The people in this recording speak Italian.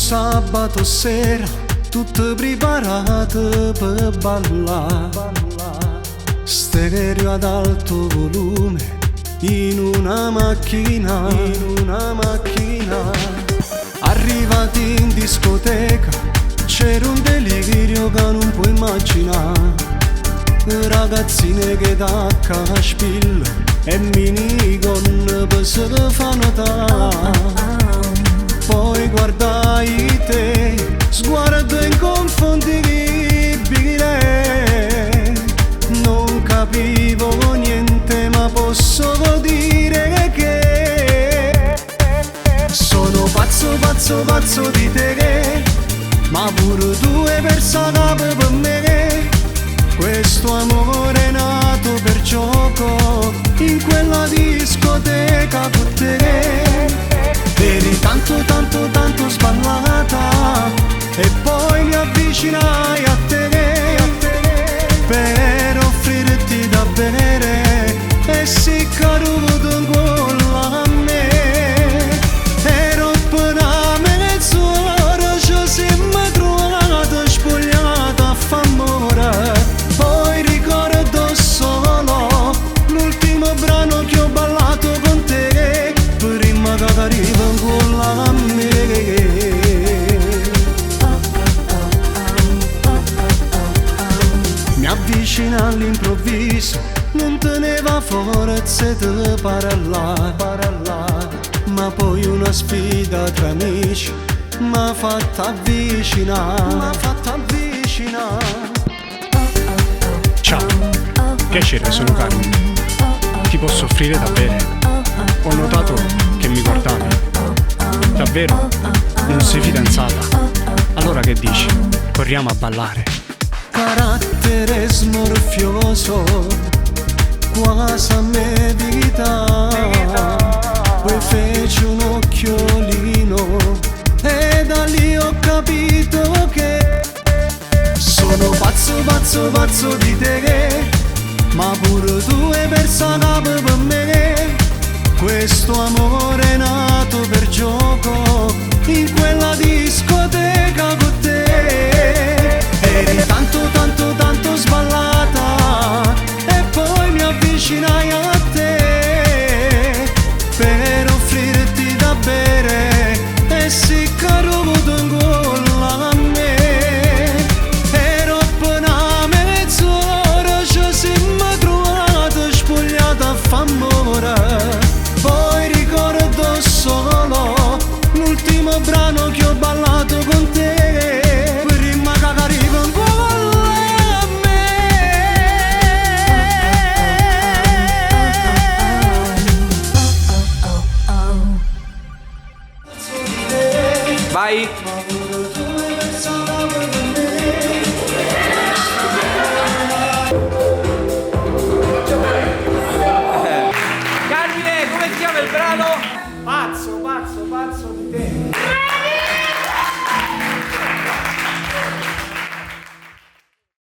sabato sera, tutto preparato per ballare. Stereo ad alto volume, in una macchina. Arrivati in discoteca, c'era un delirio che non puoi immaginare. Ragazzine che tacca spilla e minigon per se le fa notare. Poi guardai te, sguardo inconfondibile. Non capivo niente, ma posso dire che sono pazzo di te, ma pure tu hai perso la capo per me. Questo amore è nato per gioco in quella discoteca con te. Eri tanto sballata e poi mi avvicinai a te per offrirti da bere e si caduto con a me. Ero appena mezz'ora, ci siamo trovati spogliata a f'amore. Poi ricordo solo l'ultimo brano che ho ballato con te, prima che arriva con a me. Mi avvicina all'improvviso, non teneva forza di parlare, ma poi una sfida tra amici m'ha fatta avvicinare. Ciao, piacere, sono Carmine. Ti posso offrire da bere? Ho notato che mi guardavi. Davvero? Non sei fidanzata? Allora che dici? Corriamo a ballare. Carattere smorfioso, quasi a medita. Poi fece un occhiolino e da lì ho capito che sono pazzo di te, ma pure tu hai perso la capo per me. Questo amore è nato per gioco in quella discoteca con te. Eri tanto sballato